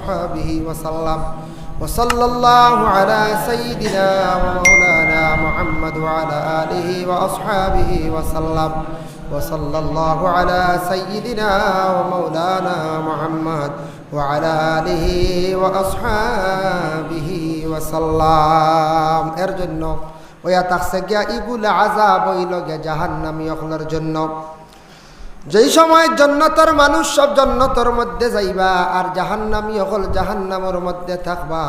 وأصحابه وسلم وصلى الله على سيدنا ومولانا محمد وعلى آله وأصحابه وسلم وصلى الله على سيدنا ومولانا محمد وعلى آله وأصحابه وسلم এরজন্য ওয়া তাখসাগিয়া ইগুল আযাব হইলগে জাহান্নামী হলর জন্য যেই সময় জান্নাতের মানুষ সব জান্নাতের মধ্যে যাইবা আর জাহান্নামী হল জাহান্নামের মধ্যে থাকবা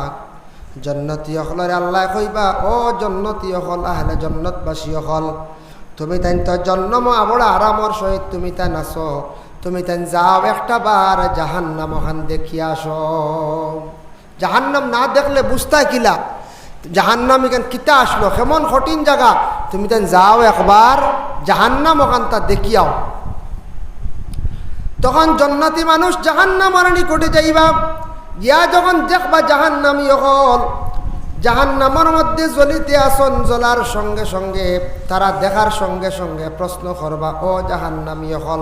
জান্নাতী হলরে আল্লাহ কইবা ও জান্নাতী হল আহলে জান্নাতবাসী হল তুমি তাই তো জন্ম বড় আরামর সহিত তুমি তাই নাচো তুমি তাই যাও একটা বার জাহান্নাম ওখান দেখিয়ে আসো জাহান্নাম না দেখলে বুঝতা কিলা জাহান্নাম এখান কিতা আসলো কেমন কঠিন জায়গা তুমি তাই যাও একবার জাহান্নাম ওখান তা দেখিয়াও তখন জান্নাতি মানুষ জাহান্নামের নিকটে যাইবা গিয়া যখন দেখবা জাহান্নামী হল জাহান্নামের মধ্যে জ্বলিতে আসন জ্বলার সঙ্গে সঙ্গে তারা দেখার সঙ্গে সঙ্গে প্রশ্ন করবা ও জাহান্নামী হল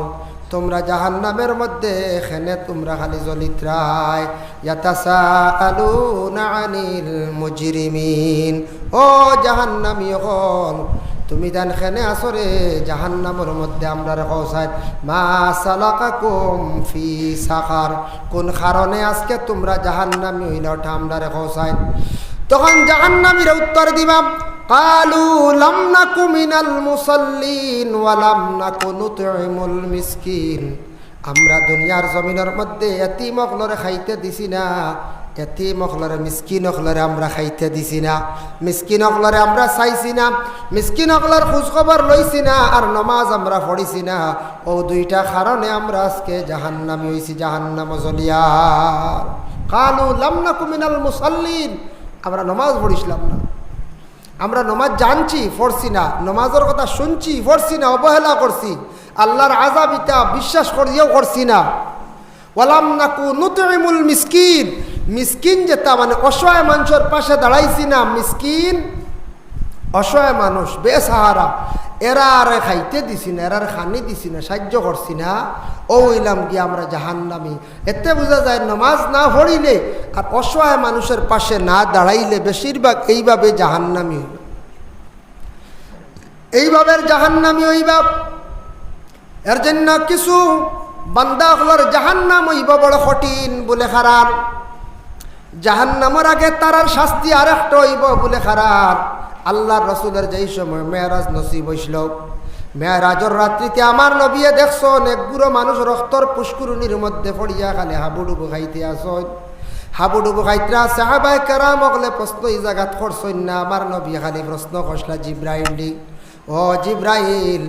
তোমরা জাহান্নামের মধ্যে এখানে তোমরা খালি জ্বলিত্রায় ইয়াতাসাআলুনা আনিল মুজরিমিন ও জাহান্নামী হল তুমি তান খেনে আসরে জাহান্নামের মধ্যে আমরা কওসাই মা সালাকাকুম ফি সাকার কোন কারণে আজকে তোমরা জাহান্নামী হইলা ওটা আমরা কওসাই তখন জাহান্নামীরা উত্তর দিবা কালু লাম নাকু মিনাল মুসাল্লিন ওয়া লাম নাকু নুতইমুল মিসকিন আমরা দুনিয়ার জমিনের মধ্যে এতিম অকলরে খাইতে দিছি না এতিম অকলরে মিসকিন অকলরে আমরা খাইতে দিছি না মিসকিন অকলরে আমরা চাইছি না মিসকিন অকলর খোঁজ খবর লইছি না আর নমাজ আমরা পড়িছি না ও দুইটা কারণে আমরা আজকে জাহান্নামী হইছি জাহান্নাম জ্বলিয়া কালু লাম নাকু মিনাল মুসাল্লিন আমরা নমাজ পড়িছিলাম না আমরা নমাজ জানছি পড়ছি না নমাজের কথা শুনছি পড়ছি না অবহেলা করছি আল্লাহর আযাব ইতা বিশ্বাস করিও করছি না ওয়ালাম নাকু নুতইমুল মিসকিন মিসকিন যেটা মানে অসহায় মানুষের পাশে দাঁড়াইছি না মিসকিন অসহায় মানুষ বেসাহারা এরা আর খাইতে দিছি না এরার খানি দিছি না সাহায্য করছি না ও হইলাম গিয়ে আমরা জাহান্নামী এতে বোঝা যায় নমাজ না পড়িলে আর অসহায় মানুষের পাশে না দাঁড়াইলে বেশিরভাগ এইভাবে জাহান্নামী হইব এইভাবে জাহান্নামী হইবা এর জন্য কিছু বান্দা হলর জাহান্নাম হইব বড় কঠিন বলে খারাপ জাহান্নামের আগে তারার শাস্তি আর একটা হইব বলে খারাপ আল্লাহর রসুলের যেই সময় মেরাজ নসিব হইছিল মেরাজের রাত্রিতে আমার নবিয়ে দেখছ অনেকগুলো মানুষ রক্তর পুষ্করণীর মধ্যে পড়িয়া খালি হাবুডুবু খাইতে আসন হাবুডুবু খাইতরা সাহাবায়ে কেরাম ওগলে প্রশ্ন এই জায়গাত করছেন না আমার নবী খালি প্রশ্ন করছলা জিব্রাইল ও জিব্রাইল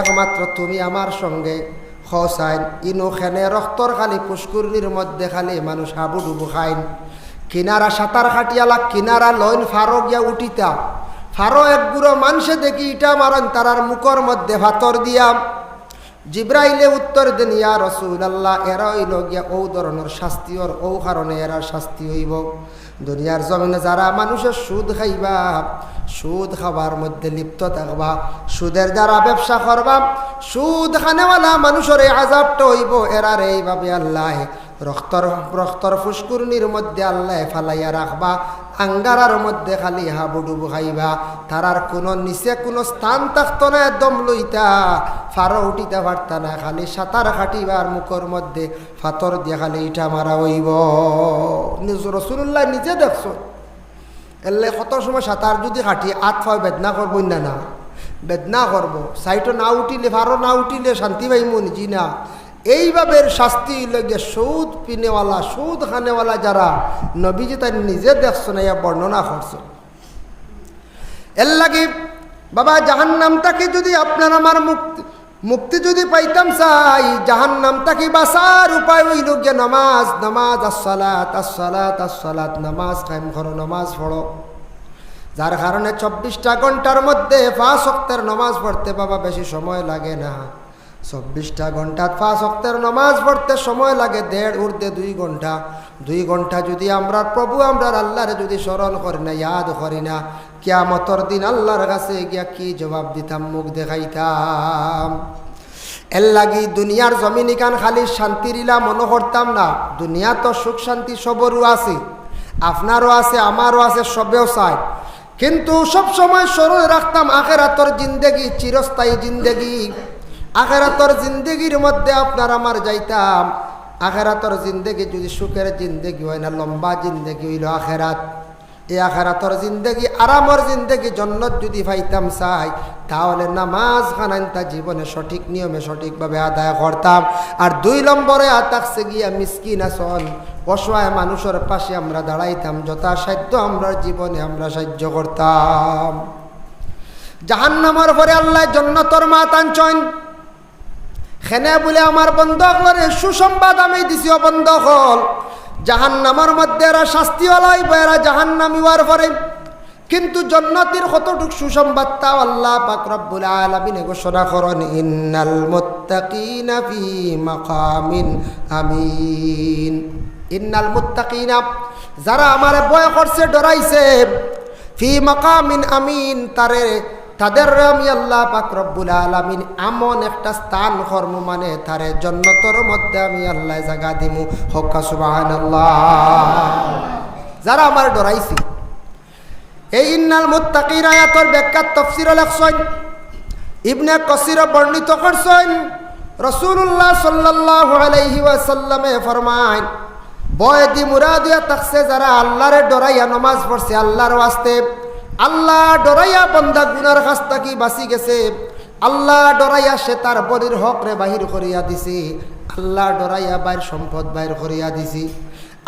একমাত্র তুমি আমার সঙ্গে খসাইন ইনু খেনে রক্তর খালি পুষ্করণীর মধ্যে খালি মানুষ হাবুডুবু খাইন কিনারা সাঁতার খাটিয়ালা কিনারা লইন ফারো গিয়া উঠিতা ফারো একগুলো মানুষে দেখি ইটা মারন তারার মুখর মধ্যে ভাতর দিয়া জিব্রাইলে উত্তর দেন ইয়া রাসূলুল্লাহ এরা হইল গিয়া ও ধরনের শাস্তি ওর ও কারণে এরা শাস্তি হইব দুনিয়ার জমিনে যারা মানুষের সুদ খাইবা সুদ খাবার মধ্যে লিপ্ত থাকবা সুদের যারা ব্যবসা করবা সুদ খানেওয়ালা মানুষের এই আযাবটা হইব এরার এইভাবে আল্লাহ রক্তর ফুসকুরনির মধ্যে আল্লাহ ফালাইয়া রাখবা আঙ্গারার মধ্যে খালি হাবুডুবু খাইবা তারার কোনো নিচে কোনো স্থান থাকতো না একদম লইতা ফারো উঠিতে পারতা না খালি সাঁতার খাটিবার মুখর মধ্যে ফাতর দিয়ে খালি ইটা মারা হইব রাসূলুল্লাহ নিজে দেখছো এলে কত সময় সাঁতার যদি খাটি আত ফাও বেদনা করবো না বেদনা করবো সাইটও না উঠিলে ফারো না উঠিলে শান্তি পাইমু জি না এইভাবে শাস্তি লাগে সৌদ পিনেওয়ালা সৌদ খানেওয়ালা যারা নবীজি তাই নিজে দেখছো না ইয়া বর্ণনা করছো এর লাগে বাবা জাহান্নামটাকে যদি আপনার আমার মুক্তি যদি পাইতাম চাই জাহান্নামটাকে বাঁচার উপায় হইল গিয়ে নামাজ নামাজ আসসালাত আসসালাত আসসালাত নামাজ কায়েম করো নামাজ পড়ো যার কারণে 24টা ঘন্টার মধ্যে 5 ওয়াক্তের নামাজ পড়তে বাবা বেশি সময় লাগে না 24টা ঘন্টা 5 ওয়াক্তের নামাজ পড়তে সময় লাগে 1.5 ঊর্ধ্বে 2 ঘন্টা 2 ঘন্টা যদি আমরা প্রভু আমরা আল্লাহরে যদি স্মরণ করি না ইয়াদ করি না কিয়ামতের দিন আল্লাহর কাছে গিয়া কি জবাব দিতাম মুখ দেখাইতাম এর লাগি দুনিয়ার জমিন কান খালি শান্তির ইলা মনে করতাম না। দুনিয়া তো সুখ শান্তি সবরও আছে, আপনারও আছে, আমারও আছে, সবেও চায়। কিন্তু সব সময় স্মরণে রাখতাম আখেরাতর জিন্দেগি চিরস্থায়ী জিন্দেগি। আখেরাতর জিন্দেগির মধ্যে আপনার আমার যাইতাম। আখেরাতর জিন্দেগি যদি সুখের জিন্দেগি হয় না, লম্বা জিন্দেগি হইল আখেরাত। এই আখেরাতর জিন্দেগি আরামর জিন্দেগি জন্নত যদি পাইতাম চাই, তাহলে নামাজ খানাইতা জীবনে সঠিক নিয়মে সঠিকভাবে আদায় করতাম। আর 2 নম্বরে থাকছে গিয়া মিসকিন আসন, অসহায় মানুষের পাশে আমরা দাঁড়াইতাম, যথাসাধ্য আমরা জীবনে আমরা সাহায্য করতাম। জাহান্নামের পরে আল্লাহ জান্নাতের মাত আনছেন। খেনে বলে আমার বন্ধুসকলের সুসংবাদ আমি দিছি, ও বন্ধুসকল, জাহান্নামের মধ্যে এরা শাস্তি হলাইব, এরা জাহান্নামী হওয়ার পরে। কিন্তু জান্নাতের কতটুকু সুসংবাদ তাও আল্লাহ পাক রব্বুল আলামিন ঘোষণা করেন, ইন্নাল মুত্তাকিনা ফি মাকামিন আমিন। ইন্নাল মুত্তাকিনা, যারা আমারে ভয় করছে, ডরাইছে, ফি মাকামিন আমিন, তাদের আমি আল্লাহ পাক রব্বুল আলামিন এমন একটা স্থান কর্ম, মানে তারে জান্নাতের মধ্যে আমি আল্লাহ জায়গা দিমু। হক্কা সুবহানাল্লাহ। যারা আমার ডরাইছে, এই ইন্নাল মুত্তাকিন আয়াতের ব্যাখ্যা তাফসীরে লেখছেন ইবনে কাসির বর্ণিত করছেন, রাসূলুল্লাহ সাল্লাল্লাহু আলাইহি ওয়াসাল্লামে ফরমায়, ভয় দি মুরাদিয়া থাকছে যারা আল্লাহরে ডরাইয়া নামাজ পড়ছে আল্লাহর ওয়াস্তে, আল্লাহ ডরাইয়া বান্দা গুনার কাছ থেকে বাঁচি গেছে, আল্লাহ ডরাইয়া সে তার বলির হক রে বাহির করিয়া দিছি, আল্লাহ ডরাইয়া বাইর সম্পদ বাইর করিয়া দিছি,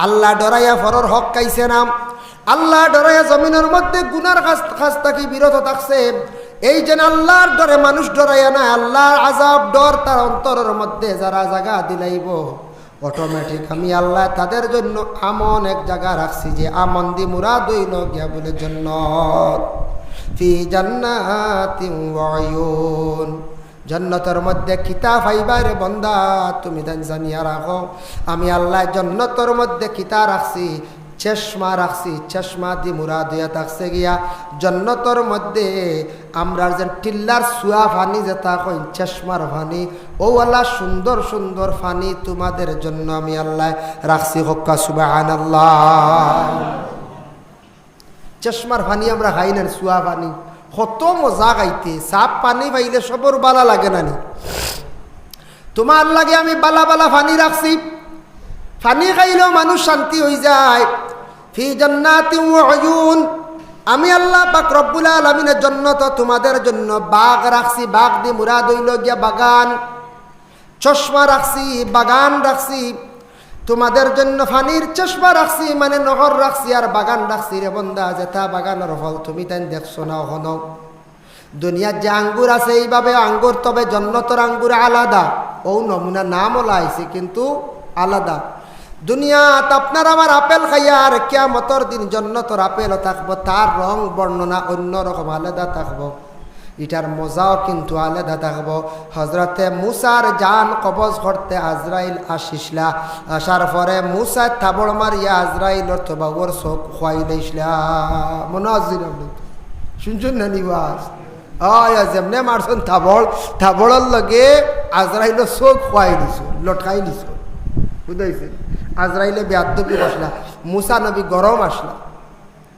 আল্লাহ ডরাইয়া ফরর হক খাইছে না, আল্লাহ ডরাইয়া জমিনের মধ্যে গুনার কাছ থেকে বিরত থাকছে। এই যেন আল্লাহর ডরে মানুষ ডরাইয়া না, আল্লাহর আযাব ডর তার অন্তরের মধ্যে যারা জায়গা দিলাইব, অটোমেটিক আমি আল্লাহ তাদের জন্য এমন এক জায়গা রাখছি যে আমন দি মুরাদ হইল গিয়া বলে জান্নাত, ফি জান্নাতিন ওয়া আয়ুন। জান্নাতের মধ্যে কিতা ফাইবার বান্দা, তুমি জানিয়া রাখো আমি আল্লাহ জান্নাতের মধ্যে কিতা রাখছি, চশমা রাখছি। চশমা দি মুরাদ হইয়া থাকছে গিয়া জান্নাতের মধ্যে আমরা যে টিল্লার সুয়া ফানি যেটা কই চশমার ফানি, ও আল্লাহ সুন্দর সুন্দর ফানি তোমাদের জন্য আমি আল্লাহ রাখছি। হক্কা সুবহানাল্লাহ। চশমার ফানি আমরা খাই না, সুয়া ফানি কত মজা খাইতে। সাপ পানি পাইলে সবর বালা লাগে না নি? তোমার লাগে আমি বালা বালা ফানি রাখছি। ফানি খাইলেও মানুষ শান্তি হয়ে যায়। ফি জান্নাতিন ওয়া আয়ুন, আমি আল্লাহ পাক রব্বুল আলামিনের জান্নাত তোমাদের জন্য বাগ রাখছি। বাগ দি মুরাদ হইল গিয়া বাগান। চশমা রাখছি, বাগান রাখছি তোমাদের জন্য। ফানির চশমা রাখছি মানে নহর রাখছি, আর বাগান রাখছি রে বন্দা, যেটা বাগানের ফল তুমি তাই দেখছো না এখনো। দুনিয়ার যে আঙ্গুর আছে এইভাবে আঙ্গুর, তবে জান্নাতের আঙ্গুর আলাদা। ও নমুনা নাম লাইছে কিন্তু আলাদা। দুনিয়াত আপনার আমার আপেল খাইয়া, আর কিয়ামতের দিন জান্নাতের আপেলও থাকবো, তার রং বর্ণনা অন্যরকম আলাদা থাকবো, এটার মজাও কিন্তু আলাদা থাকবো। হজরতে মুসার জান কবজ করতে আজরাইল আসিসলা, আসার পরে মুসা থাবড় মারিয়া আজরাইলর তো বাবুর চোখ খোয়াই দিয়েছিলা। মনে আসছিল শুনছেন না নিবাস? যেমনে মারছেন থাবড়ের লগে আজরাইলের চোখ খোয়াই দিছ, লটকাই দিছ, বুঝাইছে? আজরাইলে বেয়াদবি বসলা, মুসা নবী গরম আসলা,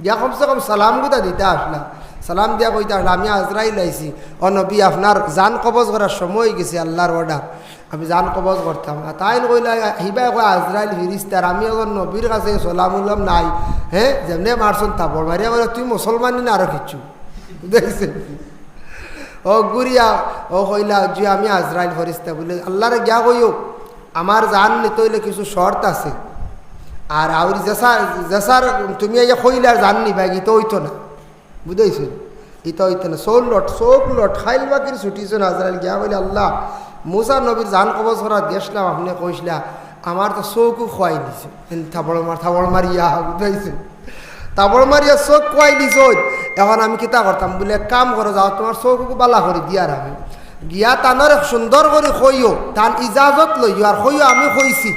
দিয়া কমসে কম সালাম গুতা দিতে আসলা। সালাম দিয়া কইতে আসলা আমি আজরাইল আইছি, ও নবী আপনার জান কবজ করার সময় গেছে, আল্লাহর অর্ডার, আমি জান কবজ করতাম না। তাই কইলা হিবাই কয় আজরাইল ফিরিস্তার, আমি এখন নবীর কাছে সালাম উল্লাম নাই। হ্যাঁ, যেমনে মারছন তাপড় মারিয়া বলে তুই মুসলমানই না আরো কিচ্ছু, দেখছেন? ও গুরিয়া ও কইলা যে আমি আজরাইল ফরিস্তা বলে আল্লাহরে গিয়া কইও আমার জান নিতে হইলে কিছু শর্ত আছে, আর আউরি জেসার তুমি এই কইলে আর জান নিবা গীত হইতো না, বুঝাইছেন? ইতো হইতো না। চোখ লট খাইল বাকির ছুটিছেন আজরাইল গিয়া বলে আল্লাহ মুসা নবীর জান কবজ করা গেছিলাম, আপনি কইসলা আমার তো চোখও খোয়াই দিছে, থাবড় মারিয়া, বুঝাইছেন? তাবড় মারিয়া চোখ খোয়াই দিছ। এখন আমি কিতা করতাম বলে কাম করে যাও, তোমার চোখকে বালা করে দিয়ার আমি গিয়া তানোর সুন্দর করে খইও, তান ইজাজত লইও আর খইও আমি খইছি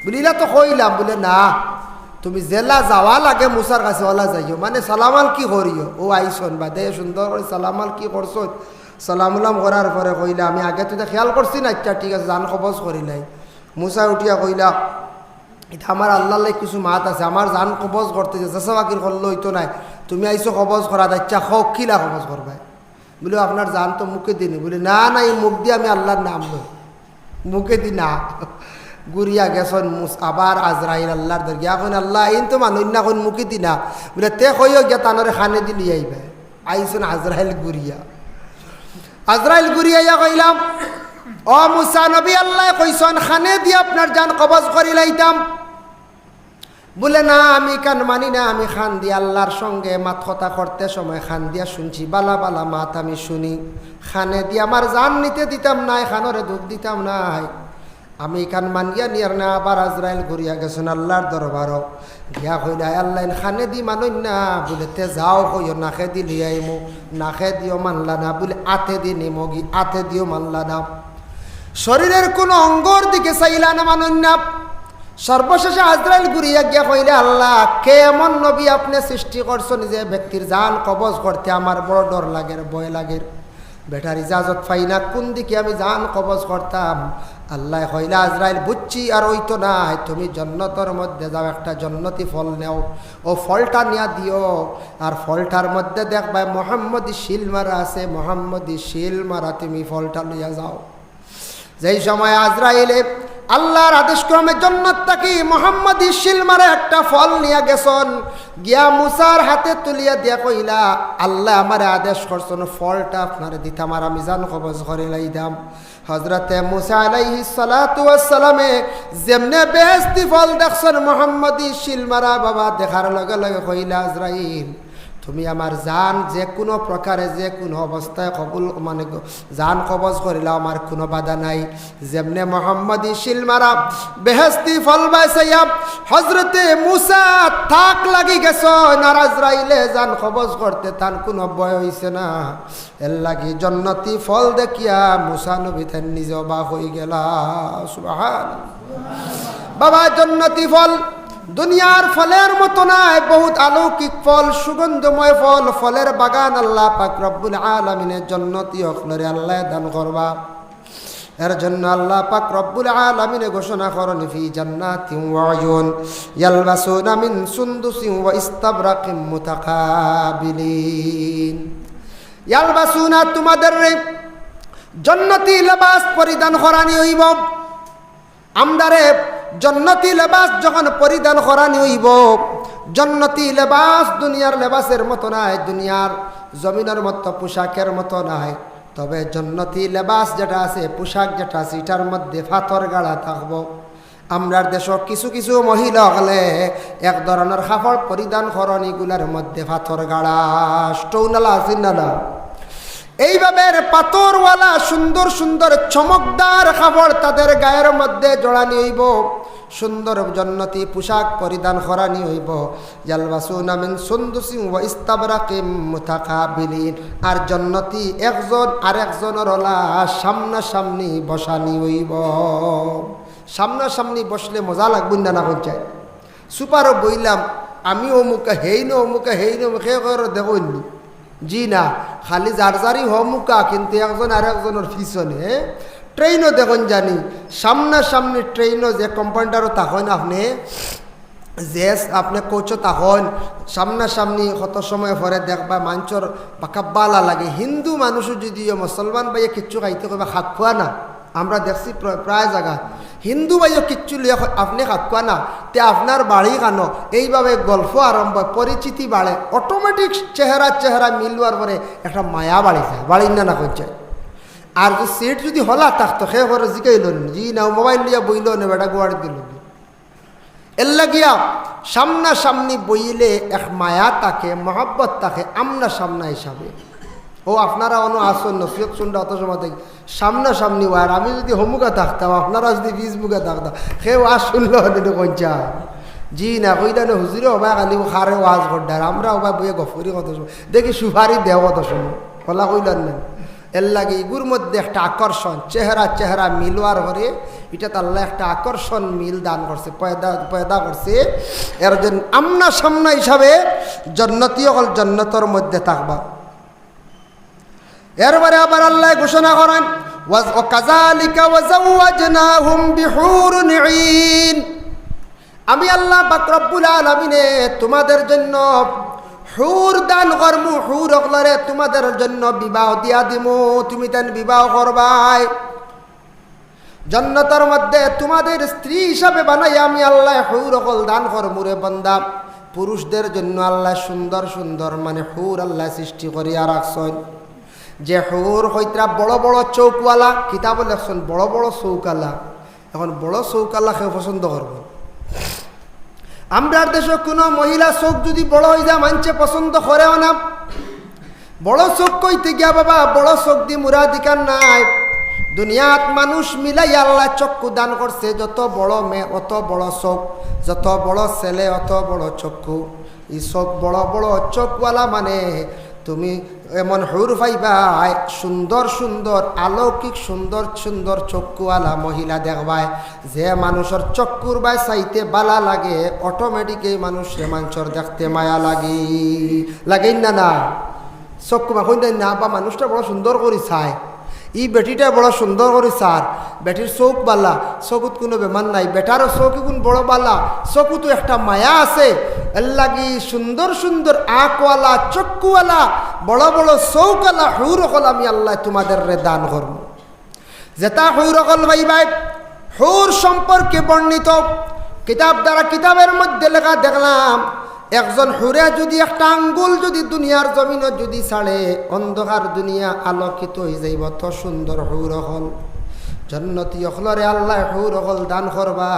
বুলিলা তো খইলাম বলে না তুমি জেলা যাওয়া লাগে মুসার কাছে ওলা যাইও, মানে সালামাল কি করিও, ও আইসন বা দে সুন্দর করে সালামাল কি করছো, সালাম করার পরে কইলা আমি আগে তো খেয়াল করছি না, আচ্ছা ঠিক আছে জান কবজ করিলাই। মুসা উঠিয়া কইলা এটা আমার আল্লাহর লাগে কিছু মাত আছে, আমার জান কবজ করতেছে চেষ্টা বাকির করলে হইতো নাই, তুমি আইসো কবজ করা, আচ্ছা হোক কিলা কবজ করবাই? বলে আপনার জান তো মুখে দিনি। বলে না না, এই মুখ দিয়ে আমি আল্লাহর নাম লই, মুখে দি না। গুরিয়া গেছন আবার আজরাইল আল্লাহর দর গিয়া কইন আল্লাহ এই তো মানুষ না কোন মুখে দি না। বলে তে কইও গিয়া তানরে খানে দিলি আইবে। আইসুন আজরাইল গুরিয়া, আজরাইল গুরিয়া ইয়া কইলাম ও মুসা নবী আল্লাহ কইসন খানে দিয়ে আপনার জান কবজ করি লাইতাম। বলে না আমি কান মানি না, আমি খান দিয়া আল্লাহর সঙ্গে মাত কথা করতে সময় খান দিয়া শুনছি, বালা বালা মাত আমি শুনি, খানে দিয়ে আমার জান নিতে দিতাম নাই, খানরে দুধ দিতাম নাই, আমি কান মানিয়া নিয়ার না। আবার আজরাইল ঘুরিয়া গেছেন আল্লাহর দরবারও গিয়া কইলা আল্লাহ খানে দি মানই না। বলে তে যাও কইও নাখে দি লিয়াইমো, নাখে দিও মানলা না। বলে আতে দি নিমগি, আতে দিও মানলা না। শরীরের কোনো অঙ্গর দিকে চাইলা না, মানই না। সর্বশেষে আজরাইল ঘুরিয়া গিয়া কইলে আল্লাহ কে এমন নবী আপনি সৃষ্টি করছেন যে ব্যক্তির জান কবজ করতে আমার বড় ডর লাগে, ভয় লাগে, বেটার ইজাজত পাই না, কোন দিকে আমি জান কবজ করতাম? আল্লাহ কইলা আজরাইল বুঝছি আর ওইতো নাই, তুমি জন্নতর মধ্যে যাও, একটা জন্নতি ফল নেও, ও ফলটা নিয়া দিও, আর ফলটার মধ্যে দেখবা মোহাম্মদী শিল মারা আছে, মোহাম্মদী শিল মারা, তুমি ফলটা লইয়া যাও। যেই সময় আজরাইলে আল্লাহর আদেশ ক্রমে জন্নত থাকি মোহাম্মদী শিল মারা একটা ফল নিয়ে গেছন, গিয়া মুসার হাতে তুলিয়া দিয়া কইলা আল্লাহ আমারে আদেশ করছেন ফলটা আপনারে দিতাম আর আমি জান কবজ করে লাইতাম। হযরতে মুসা আলাইহিস সালাতু ওয়াস সালামে যেমনে বেহেশতি ফল দেখছেন মোহাম্মদী শিল মারা, বাবা দেখার লগে লগে কইলা আজরাইল তুমি আমার জান যে কোনো প্রকারে যে কোনো অবস্থায় কবুল মানে জান কবজ করিলা, আমার কোনো বাধা নাই। যেমনে মোহাম্মদী শিল মারা বেহেশতি ফল বাইসাইয়া হযরতে মুসা থাক লাগি গেছ, আর আজরাইলে জান কবজ করতে তার কোনো ভয় হইছে না। এর লাগি জন্নতি ফল দেখিয়া মুসা নবী তার নিজে অবাক হয়ে গেলা। সুবহানাল্লাহ। বাবা জন্নতি ফল দুনিয়ার ফলের মতো নয়, বহুত অলৌকিক ফল, সুগন্ধময় ফল, ফলের বাগান আল্লাহ পাক রব্বুল আলামিনের জন্নতি ফলরে আল্লাহ দান করবা। এর জন্য আল্লাহ পাক রব্বুল আলামিনে ঘোষণা করেন ফি জান্নাতিন ওয়া উয়ুন ইয়ালবাসুনা মিন সুনদুসিন ওয়া ইস্তাবরাকিন মুতাকাবিলিন। ইয়ালবাসুনা তোমাদের জন্নতি লেবাস পরিধান করানি হইব। আমদারে জন্নতি লেবাস যখন পরিধান করানি হইব, জন্নতি লেবাস দুনিয়ার লেবাসের মতো নাই, দুনিয়ার জমিনের মতো পোশাকের মতো নাই। তবে জন্নতি লেবাস যেটা আছে, পোশাক যেটা আছে, এটার মধ্যে ফাতর গাড়া থাকবো। আমরার দেশত কিছু কিছু মহিলা হলে এক ধরনের কাপড় পরিধান করেন, এগুলার মধ্যে ফাতর গাড়া স্টোনালা আছে না, এইভাবে পাথরওয়ালা সুন্দর সুন্দর চমকদার কাপড় তাদের গায়ের মধ্যে জড়ানি হইব, সুন্দর জন্নতি পোশাক পরিধান করানি হইব। ইয়ালবাসুনা মিন সুনদুসিন ওয়া ইস্তাবরাকিন মুতাকাবিলিন। আর জন্নতি একজন আরেকজনের হলা সামনাসামনি বসানি হইব। সামনাসামনি বসলে মজা লাগবে না, না কোন চাই সুপারও বইলাম আমি অমুকা হেই ন অমুকা হেই ন মুখে দেখুন জি না, খালি যার যারই হমুকা, কিন্তু একজন আর একজনের পিছনে। ট্রেনও দেখুন জানি সামনাসামনি ট্রেনও যে কম্পাউন্ডারও তখন আপনি যে আপনি কোচও তখন সামনাসামনি কত সময় পরে দেখবা মাঞ্চর বাকাব্বালা লাগে। হিন্দু মানুষও যদিও মুসলমান ভাইয়া কিচ্ছু খাইতে কইবা খাক খোয়া না, আমরা দেখছি প্রায় জায়গায় হিন্দু ভাইও কিচ্ছু লিয়ে আপনি খাক খোয়া না, তে আপনার বাড়ি কানো এইভাবে গল্প আরম্ভ, পরিচিতি বাড়ে, অটোমেটিক চেহারা মিলবার পরে একটা মায়া বাড়ি যায়, বাড়ি না করছে। আর যে সিট যদি হলা থাকতো সে ঘরে জিকাইল জি না, মোবাইল লিয়া বইল না, বেটা গোয়াড়ি দিল। এর লাগিয়া সামনাসামনি বইলে এক মায়া থাকে, মহব্বত থাকে আমনা সামনা হিসাবে। ও আপনারা অন্য আসন নসিহত শুনলে অত সময় থেকে সামনাসামনি আর আমি যদি হমুকা থাকতাম, আপনারা যদি ফেসবুকে থাকতাম, সেও আজ শুনলো কঞ্চা জি না কইলা না হুজুরে হবা খালি খারে ওয়াজ করডার, আমরা হবা বইয়ে গফরি কত সময় দেখি সুপারি দেও কত সময় কলা কইলার না। এর লাগে এগুর মধ্যে একটা আকর্ষণ, চেহারা মিলওয়ার ঘরে এটা তো আল্লাহ একটা আকর্ষণ মিল দান করছে, পয়দা করছে। এর জন্য আমনা সামনা হিসাবে জন্নতি হল জন্নতর মধ্যে থাকবা। এরপরে আবার আল্লাহ ঘোষণা করেন ওয়াকাযালিকা ওয়াজাওয়াজনাহুম বিহুরুন ঈন, আমি আল্লাহ পাক রব্বুল আলামিনে তোমাদের জন্য হুর দান করমু, হুর অকলরে তোমাদের জন্য বিবাহ দিয়া দিমু, তুমি তেন বিবাহ করবাই। জান্নাতের মধ্যে তোমাদের স্ত্রী হিসাবে বানাই আমি আল্লাহ হুর অকল দান করমু রে বান্দা। পুরুষদের জন্য আল্লাহ সুন্দর সুন্দর মানে হুর আল্লাহ সৃষ্টি করিয়া রাখছেন, যে হুর হইতরা বড় বড় চৌকওয়ালা, কিতাবে লেখছেন বড় বড় চৌকালা। এখন বড় চৌকালা কেউ পছন্দ করব? আমরার দেশে কোনো মহিলা চোখ যদি বড় হয়ে যায় মানছে পছন্দ করেও না। বড় চোখ কইতে গিয়া বাবা বড় চোখ দি মুরাদিকার নাই। দুনিয়াত মানুষ মিলাই আল্লাহ চক্ষু দান করছে, যত বড় মেয়ে অত বড় চোখ, যত বড় ছেলে অত বড় চক্ষু। এই চোখ বড় বড় চোখওয়ালা মানে তুমি এমন হুর পাইবা সুন্দর সুন্দর আলৌকিক সুন্দর সুন্দর চক্ষুওয়ালা মহিলা দেখবাই, যে মানুষের চক্ষুর বাই চাইতে বালা লাগে অটোমেটিকই মানুষের মানুষের দেখতে মায়া লাগেই না না চক্ষু মাখন দেয় না, বা মানুষটা বড় সুন্দর করে চায়, ই বেটিটা বড় সুন্দর করে চার, বেটির চৌক বালা, চকুত কোনো বেমার নাই, বেটারও চৌকি গুণ বড় বালা, চকুতো একটা মায়া আছে। এর লাগি সুন্দর সুন্দর আঁকওয়ালা চক্ষুওয়ালা বড় বড় চৌকালা হুর অকল আমি আল্লাহ তোমাদের রে দান করব। যেটা হুর অকল ভাই ভাই হুর সম্পর্কে বর্ণিত কিতাব দ্বারা কিতাবের মধ্যে লেখা দেখলাম, একজন হুরে যদি একটা আঙ্গুল যদি দুনিয়ার জমিনে যদি ছাড়ে অন্ধকার দুনিয়া আলোকিত হয়ে যাইব, তো সুন্দর হুর হল। জন্নতি অখলরে আল্লাহ হুর হল দান করবা।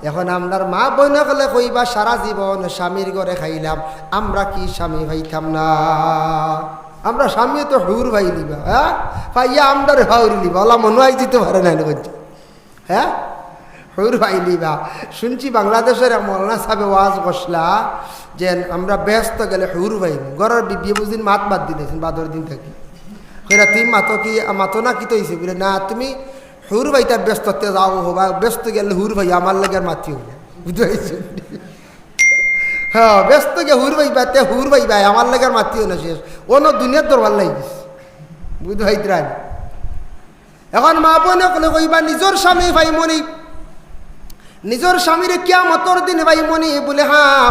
এখন আমরার মা বইন গেলে কইবা সারা জীবন স্বামীর ঘরে খাইলাম, আমরা কি স্বামী ভাইতাম না? আমরা স্বামী তো হুর ভাই লিবা, হ্যাঁ পাইয়া আমরার হাউরি লিবা, ওলা মনে হয় দিতে পারে না বলছে, হ্যাঁ হুর ভাই লিবা। শুনছি বাংলাদেশের এক মৌলানা সাহেব ওয়াজ বসলা যে আমরা ব্যস্ত গেলে হুর ভাই ঘরের বিয়ে বুঝদিন মাত বাদ দিলেছেন বাদর দিন থাকি কইরা তুমি মাতো না কি তো হয়েছে বলে না তুমি হুর ভাই তার ব্যস্ততে যাও হবা, ব্যস্ত গেলে হুর ভাই আমার লাগে মাতি হইলে বুঝতে পারছেন? হ্যাঁ ব্যস্ত গে হুর ভাই তে হুর ভাই ভাই আমার লাগে মাতিও না, শেষ অন্য দুনিয়ার দরবার লাগিস বুঝতে পাইতরা। এখন মা বোনে কলে কইবা নিজের স্বামী ভাই মনি, নিজের স্বামীরে কিয়ামতের দিন ভাই মনি বলে হ্যাঁ,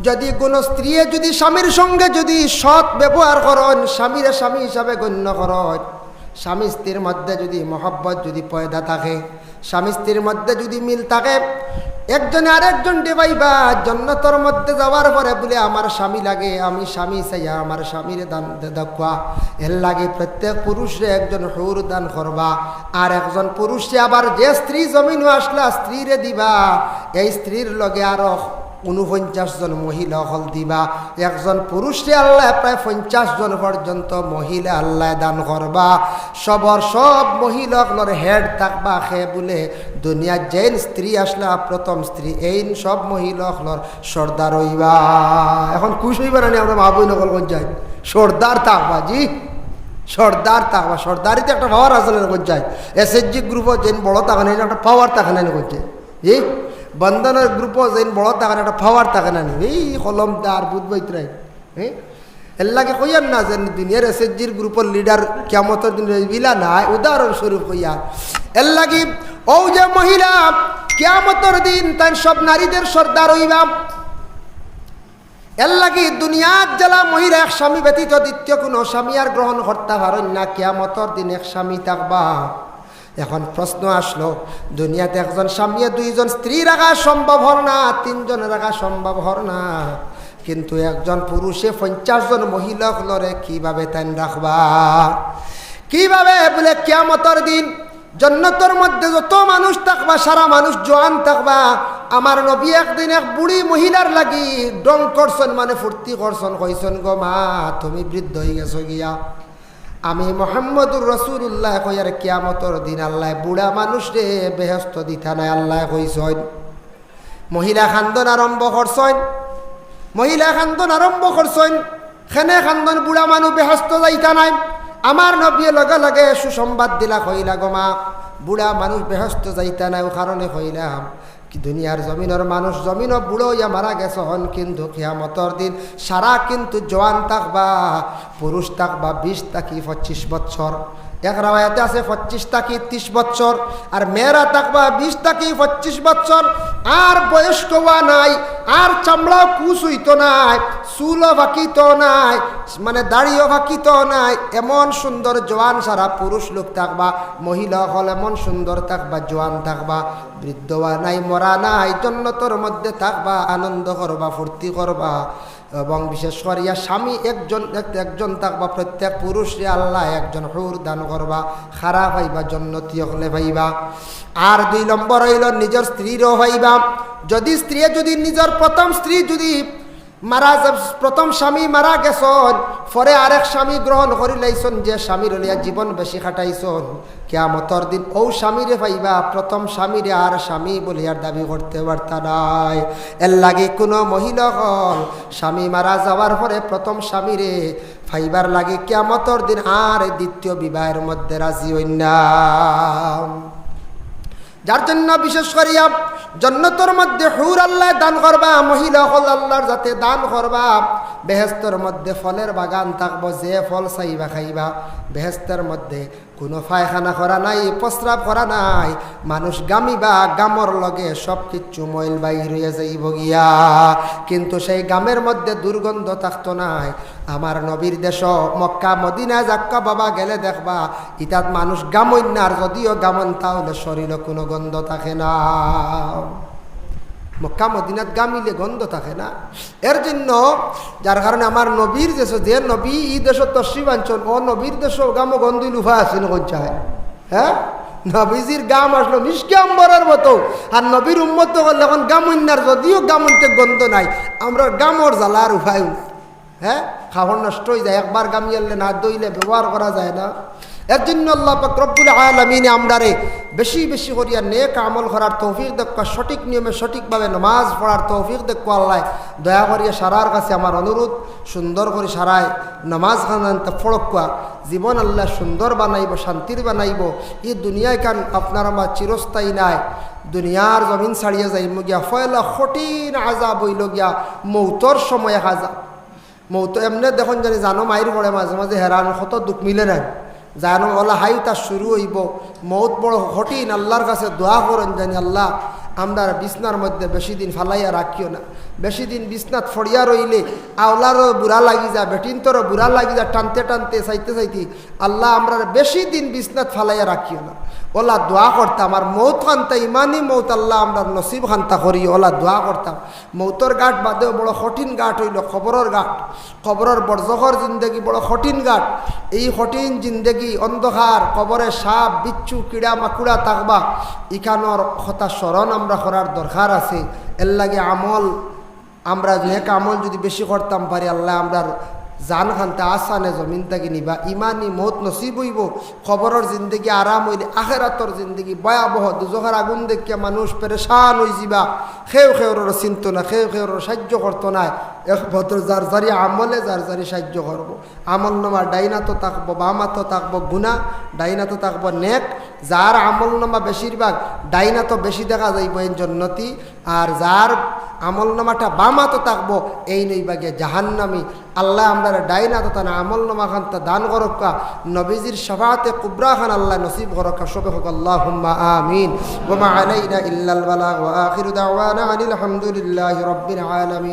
যদি কোনো স্ত্রী যদি স্বামীর সঙ্গে যদি সৎ ব্যবহার করেন, স্বামীরে স্বামী হিসাবে গণ্য করেন, স্বামী স্ত্রীর মধ্যে যদি মহব্বত যদি পয়দা থাকে, স্বামী স্ত্রীর মধ্যে যদি মিল থাকে, একজনে আরেকজন দেবাইবা জান্নাতের মধ্যে যাওয়ার পরে বলে আমার স্বামী লাগে, আমি স্বামী চাইয়া আমার স্বামীরে দান দেখবা। এর লাগে প্রত্যেক পুরুষরে একজন হুর দান করবা, আর একজন পুরুষে আবার যে স্ত্রী জমিনও আসলা স্ত্রীরে দিবা, এই স্ত্রীর লগে আরো 49 জন মহিলা হল দিবা। একজন পুরুষে আল্লাহ প্রায় 50 জন পর্যন্ত মহিলা আল্লাহ দান করবা। সব মহিলাগুলোর হেড থাকবা সে বলে দুনিয়ার যেন স্ত্রী আসলা প্রথম স্ত্রী এই সব মহিলাগুলোর সর্দার হইবা। এখন খুশ হইবা না আমরা মা বই নকল যাই সর্দার থাকবা, জি সর্দার থাকবা। সর্দারিতে একটা পাওয়ার আসলে যায়, এসএসজি গ্রুপও যেন বড় থাকে না একটা পাওয়ার থাকে না করছে, জি বন্ধনের গ্রুপও যেন বড় থাকে না একটা পাওয়ার থাকে না এই কলমদার বুধবৈতরাই। হ্যাঁ এর লাগে কইয়ার না যে দুনিয়ার এসএসজির গ্রুপের লিডার কিয়ামতের দিন বিলা নাই, উদাহরণস্বরূপ কইয়ার। এর লাগি ও যে মহিলা কিয়ামতের দিন তাই সব নারীদের সর্দার হইবা। এর লাগি দুনিয়ার জ্বালা মহিলা এক স্বামী ব্যতীত দ্বিতীয় কোনো স্বামী আর গ্রহণ করতে পারেন না, কিয়ামতের দিন এক স্বামী থাকবা। এখন প্রশ্ন আসলো, দুনিয়াতে একজন স্বামী 2 জন স্ত্রী রাখা সম্ভব হর না, 3 জন রাখা সম্ভব হর না, কিন্তু একজন পুরুষে 50 জন মহিলা হলরে কিভাবে তাই রাখবা? কিভাবে বলে কিয়ামতের দিন জান্নাতের মধ্যে যত মানুষ থাকবা সারা মানুষ জোয়ান থাকবা। আমার নবী একদিন এক বুড়ি মহিলার লাগি ডং করছেন মানে ফুর্তি করছেন, কইছেন গো মা তুমি বৃদ্ধ হয়ে গেছো গিয়া, আমি মোহাম্মদুর রাসূলুল্লাহ কইয়ার কিয়ামতের দিন আল্লাহ বুড়া মানুষ রে বেহেশত দিতা নাই আল্লাহ কইছেন। মহিলা খান্দন আরম্ভ করছেন, মহিলা খান্দন আরম্ভ করছেন, খেনে খান্দন বুড়া মানুষ বেহেশত যাইতা নাই। আমার নবী লগে লগে সুসংবাদ দিলা কইলা গো মা বুড়া মানুষ বেহেশত যাইতা নাই, ও কারণে কইলাম দুনিয়ার জমিনের মানুষ জমিনও বুড়ো হইয়া মারা গেছে হন, কিন্তু কিয়ামতর দিন সারা কিন্তু জওয়ান থাকবা, পুরুষ থাকবা 20 থেকে 25 বছর। এক রাওয়ায়াতে আছে 25 থেকে 30 বছর, আর মেয়েরা থাকবা 20 থেকে 25 বছর। আর বয়স্ক হওয়া নাই, আর চামড়াও কুচ হইতো নাই, চুলও বাকিত নাই, মানে দাড়িও বাকিত নাই, এমন সুন্দর জওয়ান সারা পুরুষ লোক থাকবা। মহিলা হল এমন সুন্দর থাকবা, জওয়ান থাকবা, বৃদ্ধ হওয়া নাই, মরা নাই, জন্নতর মধ্যে থাকবা, আনন্দ করবা, ফুর্তি করবা। এবং বিশেষ করিয়া স্বামী একজন থাকবা, প্রত্যেক পুরুষরে আল্লাহ একজন হুর দান করবা, খারাপ হইবা, জন্নতি হলে ভাইবা। আর 2 নম্বর হইল নিজের স্ত্রীরও হইবা। যদি স্ত্রী যদি নিজের প্রথম স্ত্রী যদি প্রথম স্বামী মারা গেছন, পরে আরেক স্বামী গ্রহণ করি লাইছন, যে স্বামীর লিয়া জীবন বেশি খাটাইছন, কিয়ামতর দিন ও স্বামীরে পাইবা, প্রথম স্বামীরে আর স্বামী বলে আর দাবি করতে পারতা নাই। এর লাগে কোনো মহিলা হল স্বামী মারা যাওয়ার পরে প্রথম স্বামীরে ফাইবার লাগে, কিয়ামতর দিন আর দ্বিতীয় বিবাহের মধ্যে রাজি হইন না। যার জন্য বিশেষ করিয়া জন্নতর মধ্যে হুর আল্লাহ দান করবা, মহিলা হল আল্লাহর যাতে দান করবা। বেহেস্তের মধ্যে ফলের বাগান থাকবো, যে ফল চাইবা খাইবা। বেহেস্তের মধ্যে কোনো পায়খানা করা নাই, প্রস্রাব করা নাই, মানুষ গামিবা, গামর লগে সব কিচ্ছু ময়ল বাইর হয়ে যাইব গিয়া, কিন্তু সেই গামের মধ্যে দুর্গন্ধ থাকতো নাই। আমার নবীর দেশ মক্কা মদিনায় যাক্কা বাবা গেলে দেখবা ইতাত মানুষ গামইন না, আর যদিও গামন তাহলে শরীরে কোনো গন্ধ থাকে না। মক্কা মদিনাত গামিলে গন্ধ থাকে না। এর জন্য যার কারণে আমার নবীর দেশ, যে নবী ই দেশ তশ্রিফ আনছেন, ও নবীর দেশ গামো গন্ধ লুফা আসেন চায়। হ্যাঁ, নবীজির গাম আসলো মিষ্টি আম্বরের মতো, আর নবীর উম্মত করলে এখন গামইনার যদিও গামনতে গন্ধ নাই, আমরা গামর জ্বালার উপায় নাই। হ্যাঁ, খাবার নষ্ট হয়ে যায়, একবার গামিয়ালে না দইলে ব্যবহার করা যায় না। এর জন্য আল্লাহ পাক রব্বুল আলামিন আমরারে বেশি বেশি করিয়া নেক আমল করার তৌফিক দেখা, সঠিক নিয়মে সঠিকভাবে নামাজ পড়ার তৌফিক দেখো। আল্লাহ দয়া করিয়া সারার কাছে আমার অনুরোধ, সুন্দর করে সারায় নামাজ খানান্ত ফড়কুয়া জীবন আল্লাহ সুন্দর বানাইব, শান্তির বানাইব। এই দুনিয়ায় কান আপনার আমার চিরস্থায়ী নাই, দুনিয়ার জমিন ছাড়িয়ে যাইব গিয়া, ফয়লা কঠিন আযাব হইল গিয়া মৌতর সময় আযাব। মৌত এমনি দেখুন জানি জানো মাইর পড়ে মাঝে মাঝে, হেরান কত দুঃখ মিলে নাই, জানো ওলা হাই তার শুরু হইব, মৌত বড় কঠিন। আল্লাহর কাছে দোয়া করেন জানি আল্লাহ আমরা বিছনার মধ্যে বেশি দিন ফালাইয়া রাখিও না। বেশি দিন বিছনাত ফড়িয়া রইলে আওলারও বুড়া লাগি যা, বেটিনতরও বুড়া লাগি যা, টানতে টানতে চাইতে চাইতে আল্লাহ আমরা বেশি দিন বিছনাত ফালাইয়া রাখিও না। ওলা দোয়া করতাম আর মৌত খান্তা ইমানি মৌত আল্লাহ আমরা নসিব খান্তা করি, ওলা দোয়া করতাম। মৌতর গাঁট বাদেও বড় কঠিন গাঁট হইল খবরের গাঁট। খবরের বরজখর জিন্দগি বড় কঠিন গাঁট। এই কঠিন জিন্দগি অন্ধকার, কবরে সাপ বিচ্ছু কিড়া মাকুড়া থাকবা, ইখানোর কথা স্মরণ আমরা করার দরকার আছে। এর লাগে আমল আমরা নেক আমল যদি বেশি করতাম পারি, আল্লাহ আমরা জান খানতে আসানে জমিন থেকে নিবা, ইমানি মৌত নসিব হইব, খবরের জিন্দগি আরাম হইলে আখেরাতর জিন্দগি ভয়াবহ দুজখের আগুন দেখিয়া মানুষ পেরেশান হয়ে যাবা। খেউ খেউর চিন্ত না, খেউ খেউর সাহায্য করতো না। একমাত্র যার জারি আমলে যার জারি সাহায্য করব। আমল নামা ডাইনাতো থাকবো, বামাতো থাকবো গুণা, ডাইনাতো থাকবো নেক। যার আমল নামা বেশিরভাগ ডাইনাতো বেশি দেখা যাইব এই জন্নতি, আর যার আমল নামাটা বামাতো থাকবো এই নইবাগে জাহান্নামি। আল্লাহ আমরা ডাইনাতো তা না আমল নামা খান তা দান করক্কা, নবীজির শাফাআতে কুবরা খান আল্লাহ নসিব করক্কা। সবে হোক আল্লাহুম্মা আমিন। ওয়া মা আলাইনা ইল্লাল বালাগ ওয়া আখিরু দাওয়ানা আনিল হামদুলিল্লাহি রাব্বিল আলামিন।